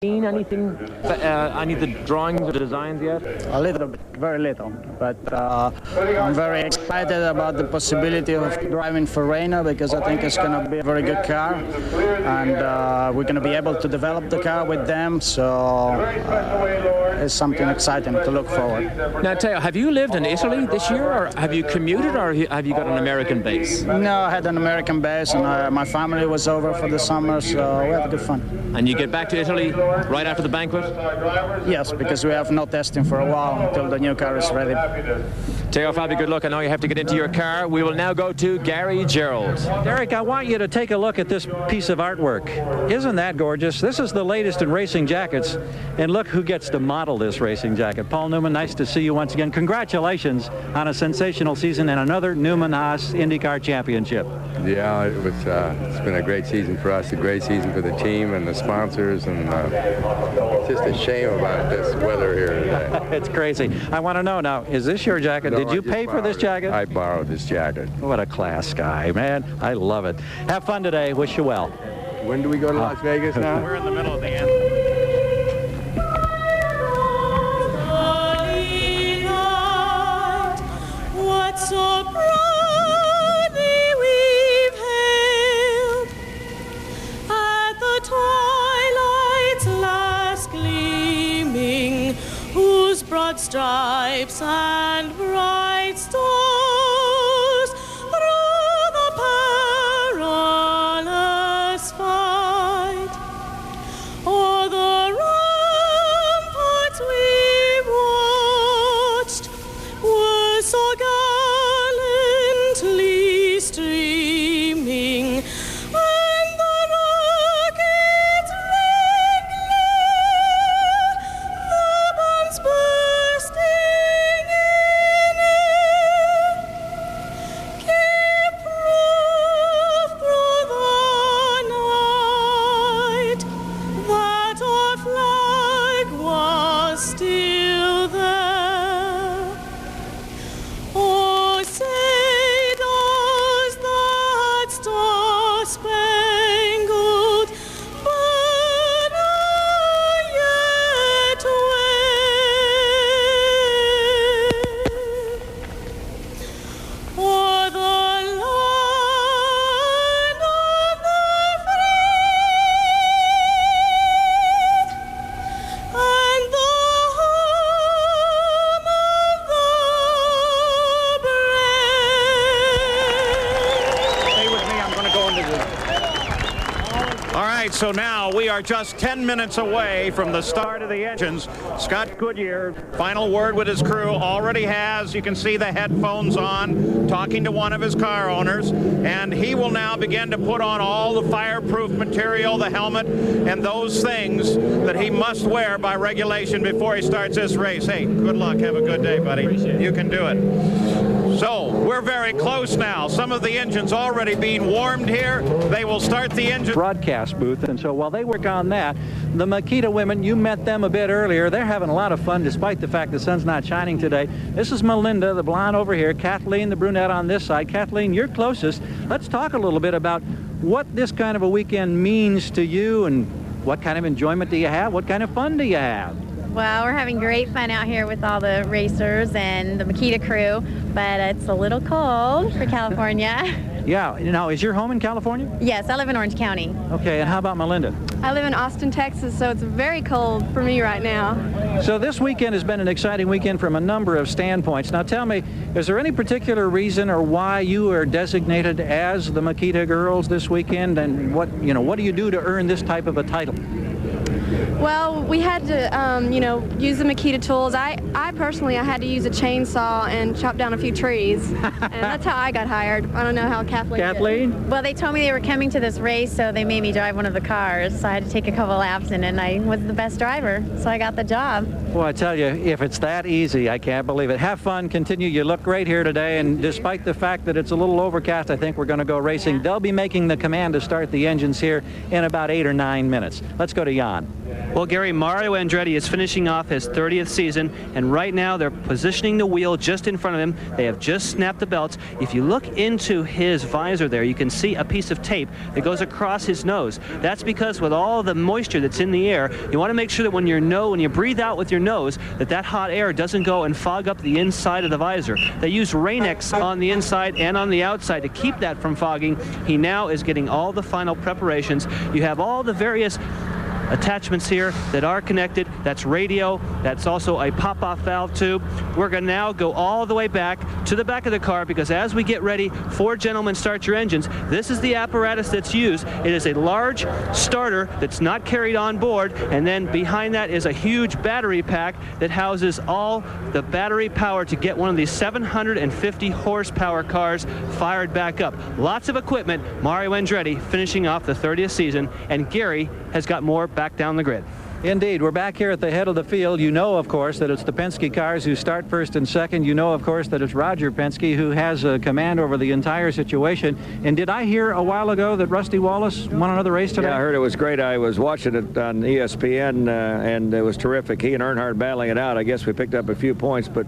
seen anything, any of the drawings or designs yet? A little bit, very little, but I'm very excited about the possibility of driving for Renault because I think it's going to be a very good car, and we're going to be able to develop the car with them, so it's something exciting to look forward. Now, Teo, have you lived in Italy this year, or have you commuted, or have you got an American base? No, I had an American base, and my family was over for the summer, so we had good fun. And you get back to Italy right after the banquet? Yes, because we have no testing for a while until the new car is ready. Teo, Fabio, good luck. I know you have to get into your car. We will now go to Gary Gerald. Derek, I want you to take a look at this piece of artwork. Isn't that gorgeous? This is the latest in racing jackets, and look who gets to model this racing jacket. Paul Newman, nice to see you once again. Congratulations on a sensational season and another Newman Haas IndyCar championship. Yeah, it's been a great season for us, a great season for the team and the sponsors, and it's just a shame about this weather here today. It's crazy. I want to know now, is this your jacket? No, did you pay for this jacket? I borrowed this jacket. What a class guy, man. I love it. Have fun today. Wish you well. When do we go to Las Vegas now? We're in the middle of the anthem. So proudly we've hailed at the twilight's last gleaming, whose broad stripes and bright stars through the perilous fight o'er the ramparts we watched were so streaming, and the rockets red glare, the bombs bursting in air, gave proof through the night that our flag was still there. Oh, say star-spangled banner yet wave o'er the land of the free and the home of the brave. Stay with me. I'm going to go into the... All right, so now we are just 10 minutes away from the start of the engines. Scott Goodyear, final word with his crew, already has, you can see the headphones on, talking to one of his car owners, and he will now begin to put on all the fireproof material, the helmet, and those things that he must wear by regulation before he starts this race. Hey, good luck. Have a good day, buddy. You can do it. So we're very close now. Some of the engines already being warmed here. They will start the engine broadcast booth, and so while they work on that, the Makita women, you met them a bit earlier. They're having a lot of fun despite the fact the sun's not shining today. This is Melinda, the blonde over here, Kathleen, the brunette on this side. Kathleen, you're closest. Let's talk a little bit about what this kind of a weekend means to you, and what kind of enjoyment do you have? What kind of fun do you have? Well, we're having great fun out here with all the racers and the Makita crew, but it's a little cold for California. Yeah. Now, is your home in California? Yes, I live in Orange County. Okay, and how about Melinda? I live in Austin, Texas, so it's very cold for me right now. So this weekend has been an exciting weekend from a number of standpoints. Now tell me, is there any particular reason or why you are designated as the Makita girls this weekend, and what do you do to earn this type of a title? Well, we had to, use the Makita tools. I personally had to use a chainsaw and chop down a few trees, and that's how I got hired. I don't know how Kathleen did. Well, they told me they were coming to this race, so they made me drive one of the cars. So I had to take a couple laps in, and I was the best driver, so I got the job. Well, I tell you, if it's that easy, I can't believe it. Have fun, continue. You look great here today, and despite the fact that it's a little overcast, I think we're going to go racing. Yeah. They'll be making the command to start the engines here in about 8 or 9 minutes. Let's go to Jan. Well, Gary, Mario Andretti is finishing off his 30th season, and right now they're positioning the wheel just in front of him. They have just snapped the belts. If you look into his visor there, you can see a piece of tape that goes across his nose. That's because with all the moisture that's in the air, you want to make sure that when you breathe out with your nose, that hot air doesn't go and fog up the inside of the visor. They use Rain-X on the inside and on the outside to keep that from fogging. He now is getting all the final preparations. You have all the various attachments here that are connected. That's radio. That's also a pop-off valve tube. We're going to now go all the way back to the back of the car, because as we get ready for Gentlemen Start Your Engines, this is the apparatus that's used. It is a large starter that's not carried on board, and then behind that is a huge battery pack that houses all the battery power to get one of these 750 horsepower cars fired back up. Lots of equipment. Mario Andretti finishing off the 30th season, and Gary has got more back down the grid. Indeed. We're back here at the head of the field. You know, of course, that it's the Penske cars who start first and second. You know, of course, that it's Roger Penske who has command over the entire situation. And did I hear a while ago that Rusty Wallace won another race today? Yeah, I heard it was great. I was watching it on ESPN, and it was terrific. He and Earnhardt battling it out. I guess we picked up a few points, but,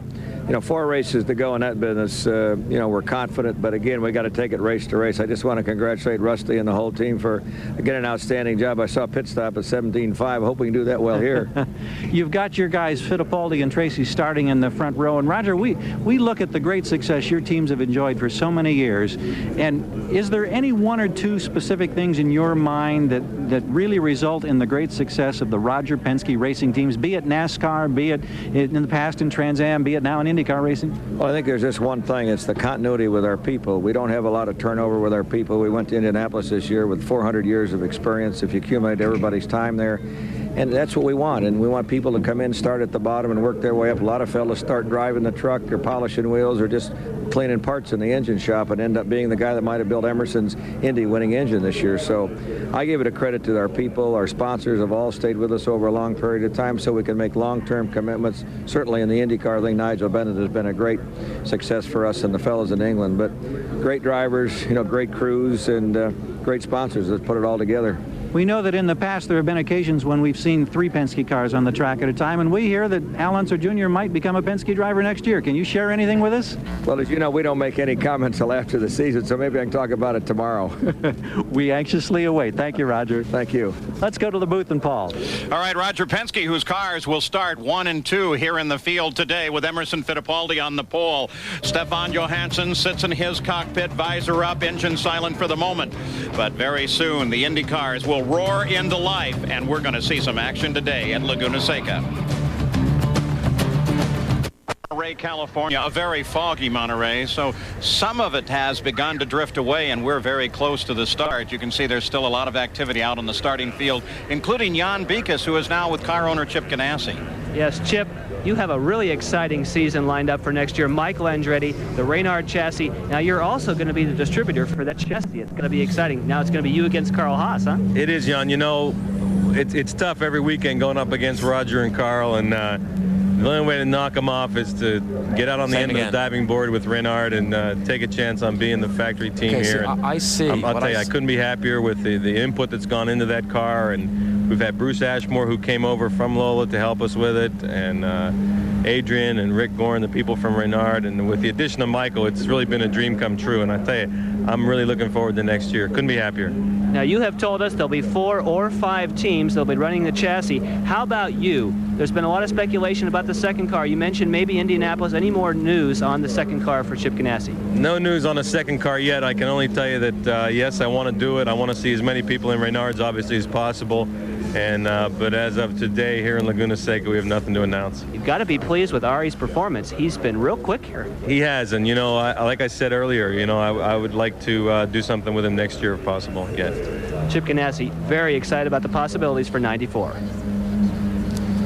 you know, 4 races to go in that business. You know, we're confident, but again, we got to take it race to race. I just want to congratulate Rusty and the whole team for getting an outstanding job. I saw a pit stop at 17.5. I hope we can do that well here. You've got your guys Fittipaldi and Tracy starting in the front row. And Roger, we look at the great success your teams have enjoyed for so many years. And is there any one or two specific things in your mind that really result in the great success of the Roger Penske racing teams, be it NASCAR, be it in the past in Trans Am, be it now in IndyCar racing? Well, I think there's just one thing. It's the continuity with our people. We don't have a lot of turnover with our people. We went to Indianapolis this year with 400 years of experience if you accumulate everybody's time there. And that's what we want. And we want people to come in, start at the bottom, and work their way up. A lot of fellas start driving the truck or polishing wheels or just cleaning parts in the engine shop and end up being the guy that might have built Emerson's Indy winning engine this year. So I give it a credit to our people. Our sponsors have all stayed with us over a long period of time so we can make long-term commitments. Certainly in the IndyCar thing, Nigel Bennett has been a great success for us and the fellas in England. But great drivers, you know, great crews, and great sponsors that put it all together. We know that in the past there have been occasions when we've seen 3 Penske cars on the track at a time, and we hear that Al Unser Jr. might become a Penske driver next year. Can you share anything with us? Well, as you know, we don't make any comments until after the season, so maybe I can talk about it tomorrow. We anxiously await. Thank you, Roger. Thank you. Let's go to the booth and Paul. All right, Roger Penske, whose cars will start 1 and 2 here in the field today with Emerson Fittipaldi on the pole. Stefan Johansson sits in his cockpit, visor up, engine silent for the moment. But very soon, the Indy cars will roar into life, and we're going to see some action today at Laguna Seca. Monterey, California, a very foggy Monterey, so some of it has begun to drift away, and we're very close to the start. You can see there's still a lot of activity out on the starting field, including Jan Beekes, who is now with car owner Chip Ganassi. Yes, Chip, you have a really exciting season lined up for next year. Michael Andretti, the Reynard chassis. Now, you're also going to be the distributor for that chassis. It's going to be exciting. Now it's going to be you against Carl Haas, huh? It is, Jan. You know, it's tough every weekend going up against Roger and Carl, and the only way to knock them off is to get out on the end of the diving board with Reynard and take a chance on being the factory team here. So I see. I'll tell you, I couldn't be happier with the input that's gone into that car, and we've had Bruce Ashmore, who came over from Lola to help us with it, and Adrian and Rick Gorn, the people from Reynard, and with the addition of Michael, it's really been a dream come true. And I tell you, I'm really looking forward to next year. Couldn't be happier. Now, you have told us there'll be 4 or 5 teams that'll be running the chassis. How about you? There's been a lot of speculation about the second car. You mentioned maybe Indianapolis. Any more news on the second car for Chip Ganassi? No news on the second car yet. I can only tell you that, yes, I want to do it. I want to see as many people in Reynard's, obviously, as possible. And but as of today here in Laguna Seca, we have nothing to announce. You've got to be pleased with Ari's performance. He's been real quick here. He has, and you know, like I said earlier, you know, I would like to do something with him next year if possible. Yeah. Chip Ganassi, very excited about the possibilities for 94.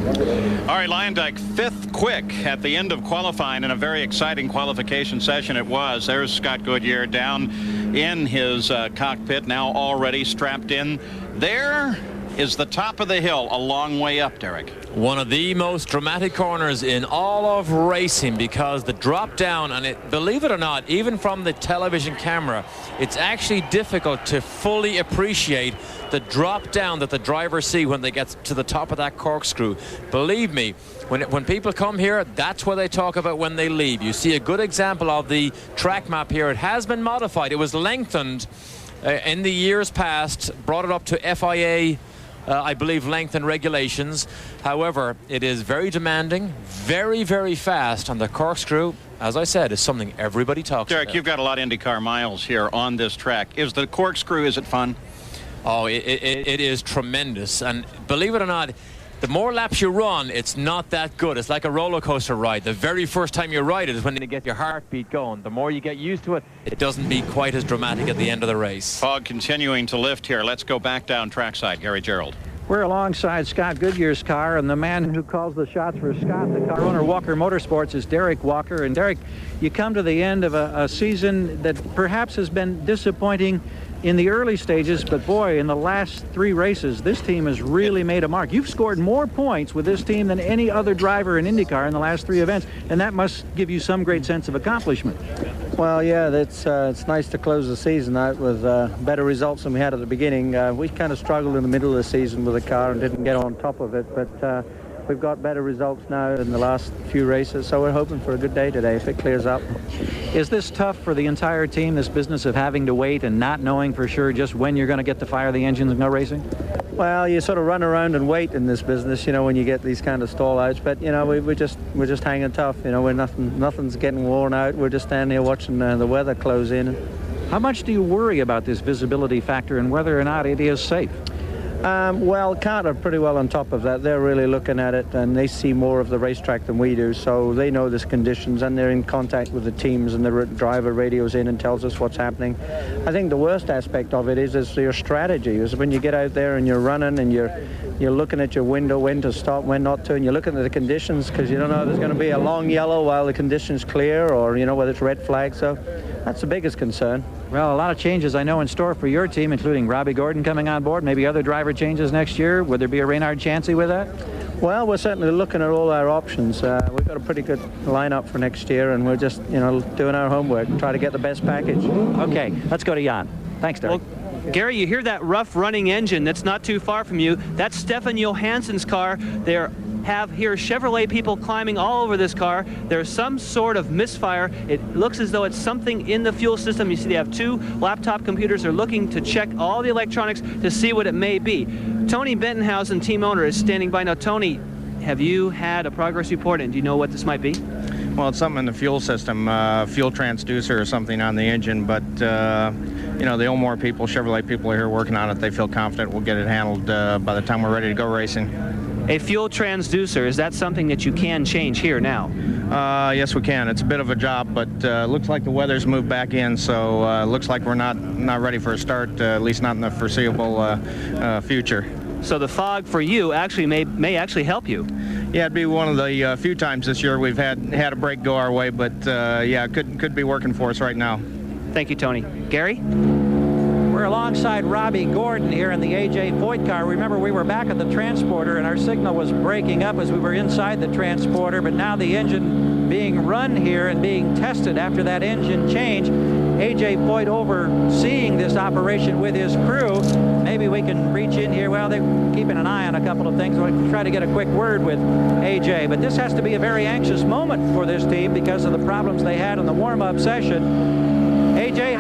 All right, Lyondike, 5th quick at the end of qualifying in a very exciting qualification session it was. There's Scott Goodyear down in his cockpit, now already strapped in there is the top of the hill a long way up, Derek? One of the most dramatic corners in all of racing, because the drop down, and it, believe it or not, even from the television camera, it's actually difficult to fully appreciate the drop down that the drivers see when they get to the top of that corkscrew. Believe me, when people come here, that's what they talk about when they leave. You see a good example of the track map here. It has been modified. It was lengthened in the years past, brought it up to FIA I believe, length and regulations. However, it is very demanding, very, very fast, and the corkscrew, as I said, is something everybody talks about. Derek, you've got a lot of IndyCar miles here on this track. Is the corkscrew, is it fun? Oh, it is tremendous. And believe it or not, the more laps you run, it's not that good. It's like a roller coaster ride. The very first time you ride it is when you get your heartbeat going. The more you get used to it, it doesn't be quite as dramatic at the end of the race. Fog continuing to lift here. Let's go back down trackside. Gary Gerald. We're alongside Scott Goodyear's car, and the man who calls the shots for Scott, the car owner, Walker Motorsports, is Derek Walker. And Derek, you come to the end of a season that perhaps has been disappointing in the early stages, but boy, in the last 3 races, this team has really made a mark. You've scored more points with this team than any other driver in IndyCar in the last 3 events, and that must give you some great sense of accomplishment. Well, yeah, it's nice to close the season out with better results than we had at the beginning. We kind of struggled in the middle of the season with the car and didn't get on top of it, but we've got better results now in the last few races, so we're hoping for a good day today if it clears up. Is this tough for the entire team, this business of having to wait and not knowing for sure just when you're going to get to fire the engines and go racing? Well, you sort of run around and wait in this business, you know, when you get these kind of stall outs. But you know, we're just hanging tough. You know, we're nothing's getting worn out. We're just standing here watching the weather close in. How much do you worry about this visibility factor and whether or not it is safe? Well, CART are pretty well on top of that. They're really looking at it, and they see more of the racetrack than we do, so they know the conditions, and they're in contact with the teams, and the driver radios in and tells us what's happening. I think the worst aspect of it is your strategy. Is when you get out there and you're running and you're looking at your window, when to stop, when not to, and you're looking at the conditions because you don't know if there's going to be a long yellow while the conditions clear, or you know whether it's red flag. So that's the biggest concern. Well, a lot of changes I know in store for your team, including Robbie Gordon coming on board, maybe other driver changes next year. Would there be a Reynard Chansey with that? Well, we're certainly looking at all our options. We've got a pretty good lineup for next year, and we're just, you know, doing our homework and try to get the best package. Okay, let's go to Jan. Thanks, Derek. Well, Gary, you hear that rough running engine that's not too far from you. That's Stefan Johansson's car. There have here Chevrolet people climbing all over this car. There's some sort of misfire. It looks as though it's something in the fuel system. You see they have 2 laptop computers. They're looking to check all the electronics to see what it may be. Tony Bentonhausen, team owner, is standing by. Now, Tony, have you had a progress report, and do you know what this might be? Well, it's something in the fuel system, fuel transducer or something on the engine, but you know, the Elmore people, Chevrolet people are here working on it. They feel confident we'll get it handled by the time we're ready to go racing. A fuel transducer, is that something that you can change here now? Yes, we can. It's a bit of a job, but looks like the weather's moved back in, so looks like we're not ready for a start, at least not in the foreseeable future. So the fog for you actually may actually help you. Yeah, it'd be one of the few times this year we've had a break go our way, but yeah, could be working for us right now. Thank you, Tony. Gary? We're alongside Robbie Gordon here in the A.J. Foyt car. Remember, we were back at the transporter, and our signal was breaking up as we were inside the transporter, but now the engine being run here and being tested after that engine change. A.J. Foyt overseeing this operation with his crew. Maybe we can reach in here. Well, they're keeping an eye on a couple of things. We'll try to get a quick word with A.J. But this has to be a very anxious moment for this team because of the problems they had in the warm-up session. A.J.,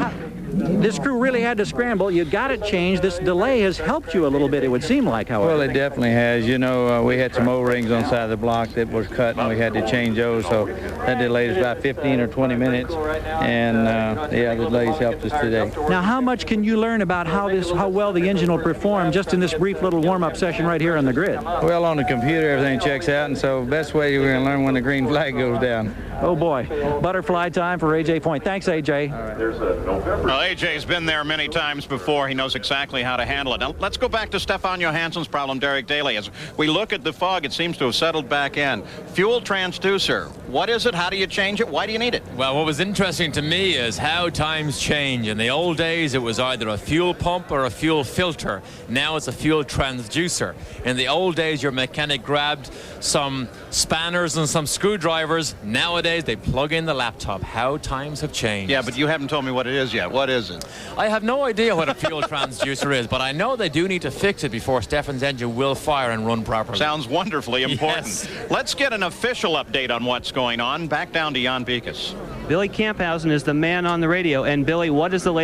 this crew really had to scramble. You got it changed. This delay has helped you a little bit, it would seem like, however. Well, it definitely has. You know, we had some O-rings on the side of the block that was cut, and we had to change those, so that delayed us about 15 or 20 minutes, and yeah, the delays helped us today. Now, how much can you learn about how well the engine will perform just in this brief little warm-up session right here on the grid? Well, on the computer, everything checks out, and so best way we're going to learn when the green flag goes down. Oh, boy. Butterfly time for A.J. Foyt. Thanks, A.J. Well, AJ's been there many times before. He knows exactly how to handle it. Now, let's go back to Stefan Johansson's problem, Derek Daly. As we look at the fog, it seems to have settled back in. Fuel transducer. What is it? How do you change it? Why do you need it? Well, what was interesting to me is how times change. In the old days, it was either a fuel pump or a fuel filter. Now it's a fuel transducer. In the old days, your mechanic grabbed some spanners and some screwdrivers. Nowadays, they plug in the laptop. How times have changed. Yeah, but you haven't told me what it is yet. What is it? I have no idea what a fuel transducer is, but I know they do need to fix it before Stefan's engine will fire and run properly. Sounds wonderfully important. Yes. Let's get an official update on what's going on. Back down to Jan Beekes. Billy Camphausen is the man on the radio. And Billy, what is the latest?